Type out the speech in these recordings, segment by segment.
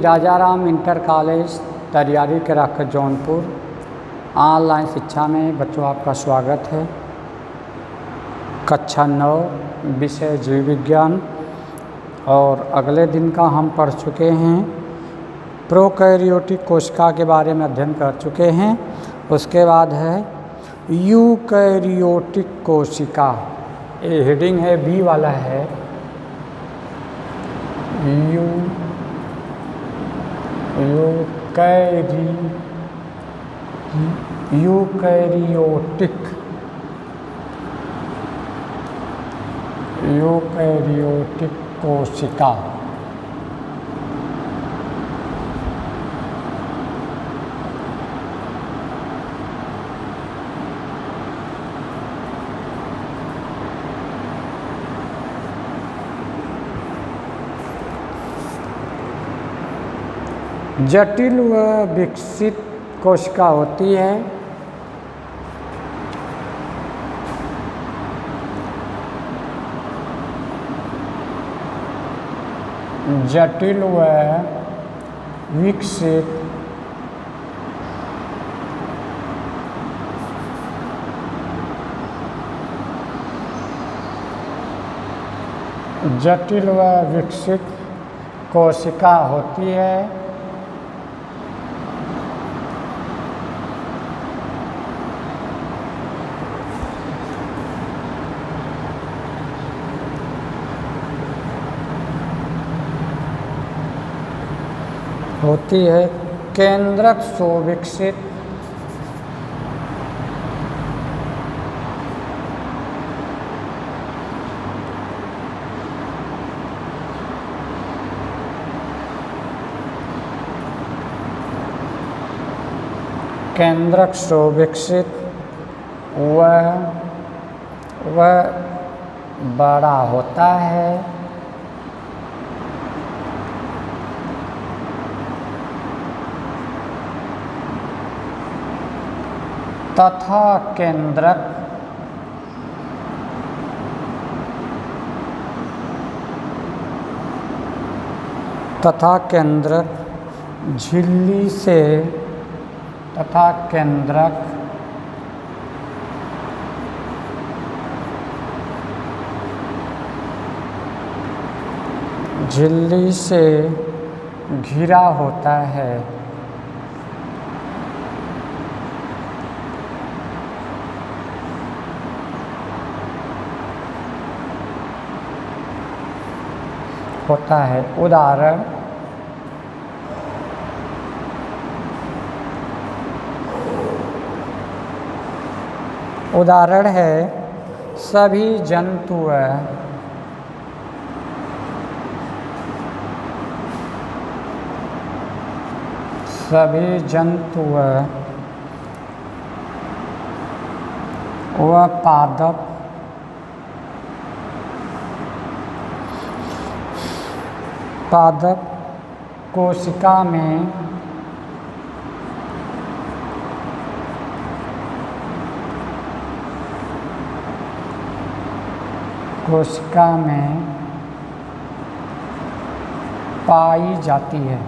Rajaram inter college Tariyari के रख Jaunpur online शिक्षा में बच्चों आपका स्वागत है। कक्षा 9 विषय जीव विज्ञान और अगले दिन का हम पढ़ चुके हैं। प्रोकैरियोटिक कोशिका के बारे में अध्ययन कर चुके हैं। उसके बाद है यूकैरियोटिक कोशिका। ये हेडिंग है बी वाला है। यूकैरियोटिक कोशिका। जटिल व विकसित कोशिका होती है। जटिल व विकसित कोशिका होती है। केंद्रक सुविकसित वह बड़ा होता है। तथा केंद्रक झिल्ली से घिरा होता है। उदाहरण है सभी जंतु व पादप कोशिका में पाई जाती है।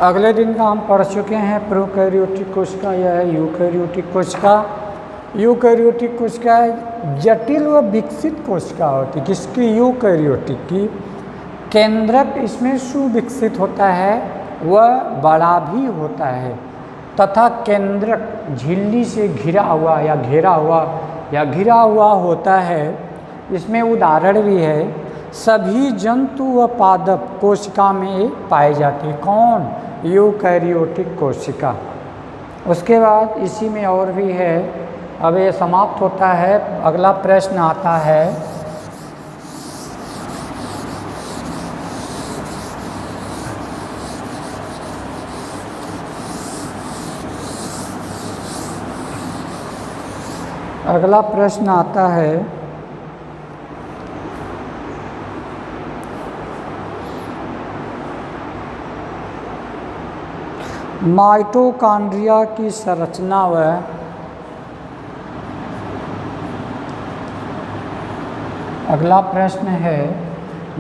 अगले दिन का हम पढ़ चुके हैं प्रोकैरियोटिक कोशिका। यह है यूकैरियोटिक कोशिका। यूकैरियोटिक कोशिका जटिल व विकसित कोशिका होती है। किसकी? यूकैरियोटिक की। केंद्रक इसमें सुविकसित होता है, वह बड़ा भी होता है तथा केंद्रक झिल्ली से घिरा हुआ होता है। इसमें उदाहरण भी है सभी जंतु व पादप कोशिका में पाई जाती है। कौन? यूकैरियोटिक कोशिका। उसके बाद इसी में और भी है। अब ये समाप्त होता है। अगला प्रश्न आता है माइटोकॉन्ड्रिया की संरचना व अगला प्रश्न है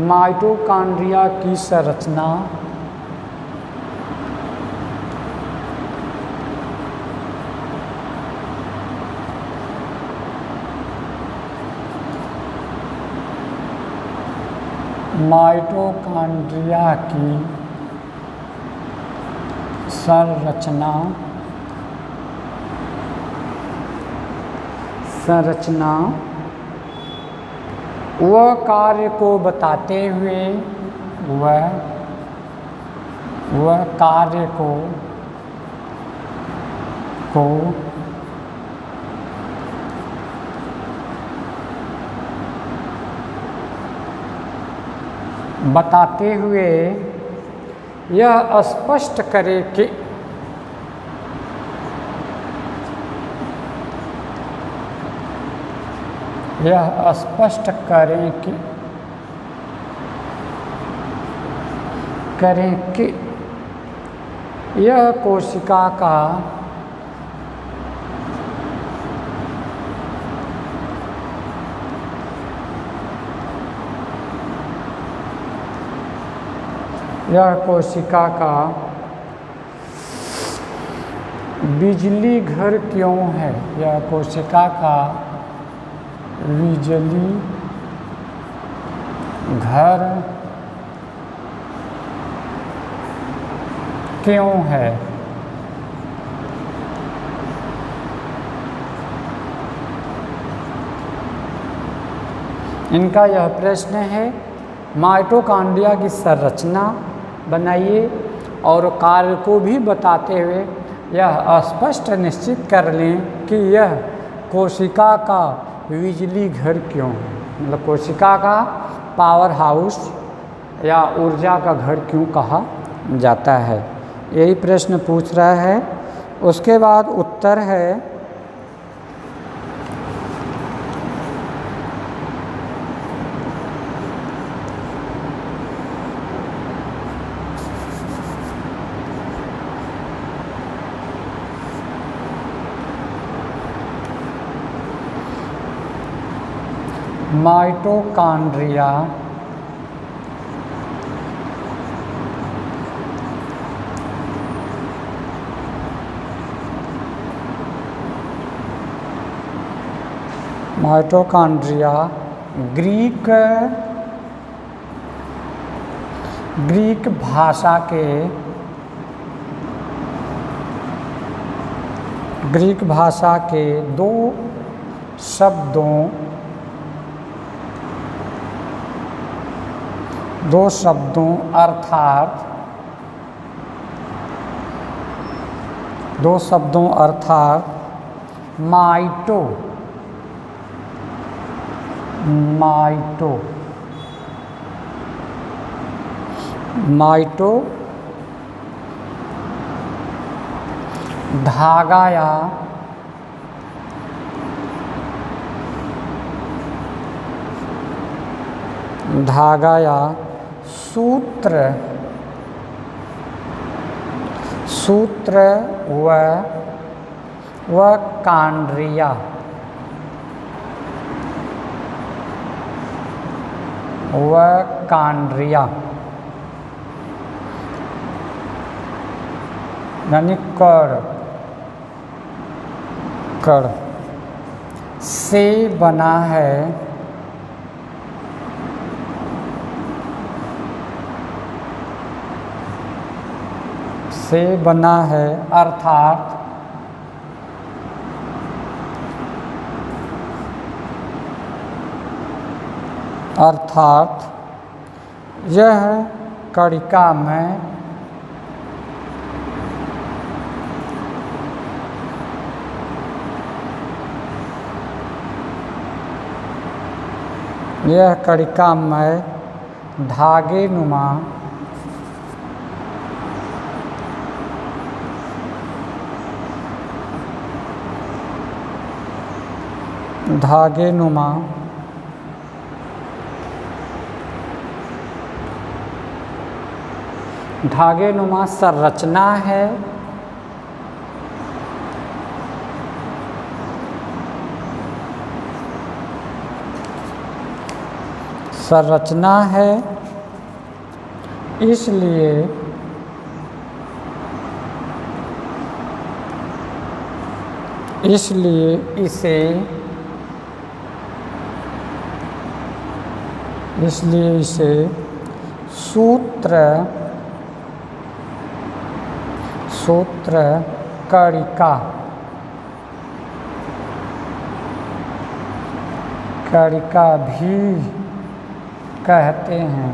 माइटोकॉन्ड्रिया की संरचना माइटोकॉन्ड्रिया की संरचना वह कार्य को बताते हुए वह कार्य को बताते हुए यह स्पष्ट करे कि यह कोशिका का बिजली घर क्यों है। यह कोशिका का बिजली घर क्यों है। इनका यह प्रश्न है। माइटोकॉन्ड्रिया की संरचना बनाइए और कार्य को भी बताते हुए यह स्पष्ट निश्चित कर लें कि यह कोशिका का बिजली घर क्यों है, मतलब कोशिका का पावर हाउस या ऊर्जा का घर क्यों कहा जाता है। यही प्रश्न पूछ रहा है। उसके बाद उत्तर है माइटोकॉन्ड्रिया ग्रीक भाषा के दो शब्दों अर्थात माइटो धागा या सूत्र व कांड्रिया यानी कड़ से बना है। अर्थात यह कणिका में धागेनुमा संरचना है संरचना है, इसलिए इसे सूत्र कणिका भी कहते हैं।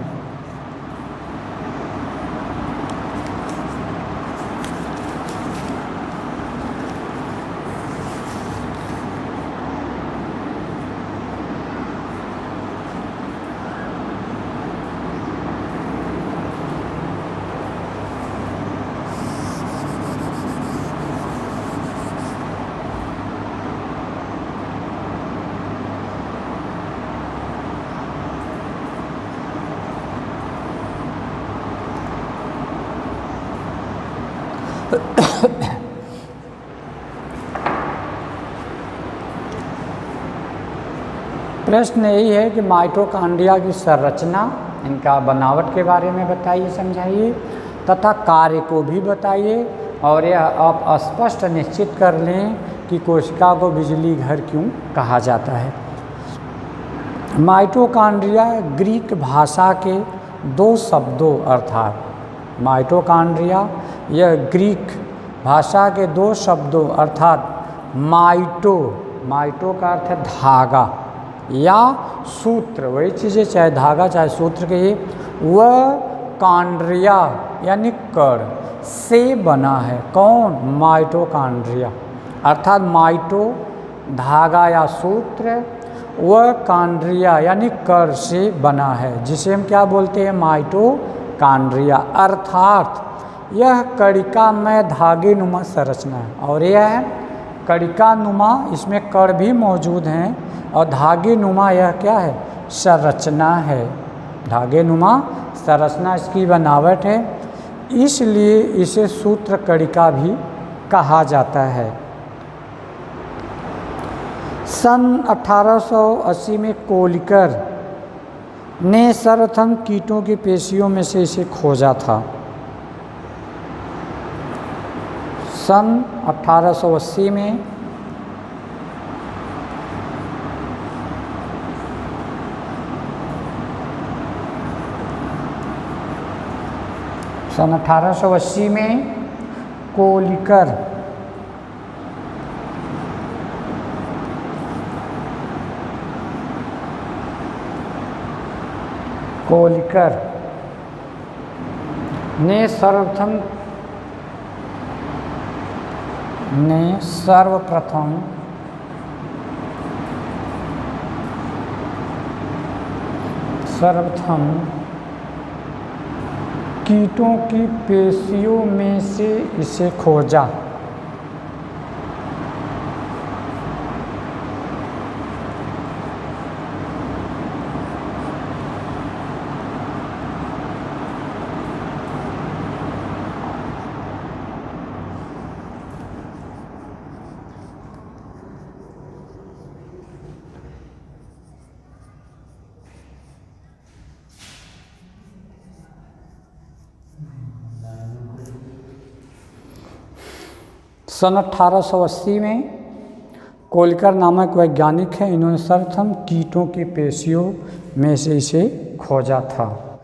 प्रश्न यही है कि माइटोकॉन्ड्रिया की संरचना, इनका बनावट के बारे में बताइए, समझाइए तथा कार्य को भी बताइए, और यह आप स्पष्ट निश्चित कर लें कि कोशिका को बिजली घर क्यों कहा जाता है। माइटोकॉन्ड्रिया ग्रीक भाषा के दो शब्दों अर्थात माइटोकॉन्ड्रिया, यह ग्रीक भाषा के दो शब्दों अर्थात माइटो का अर्थ है धागा या सूत्र, वही चीज़ें चाहे धागा चाहे सूत्र कहिए, वह कॉन्ड्रिया यानी कण से बना है। कौन? माइटोकॉन्ड्रिया, अर्थात माइटो धागा या सूत्र, वह कॉन्ड्रिया यानी कण से बना है, जिसे हम क्या बोलते हैं? माइटोकॉन्ड्रिया, अर्थात यह कणिका में धागे नुमा संरचना है। और यह है कणिका नुमा, इसमें कण भी मौजूद हैं, और धागे नुमा यह क्या है? संरचना है। धागे नुमा संरचना इसकी बनावट है, इसलिए इसे सूत्र कणिका भी कहा जाता है। सन 1880 में कोलिकर ने सर्वप्रथम कीटों की पेशियों में से इसे खोजा था। सन 1880 में कोलिकर ने सर्वप्रथम कीटों की पेशियों में से इसे खोजा। सन 1880 में कोलिकर नामक वैज्ञानिक हैं, इन्होंने सर्वप्रथम कीटों की पेशियों में से इसे खोजा था।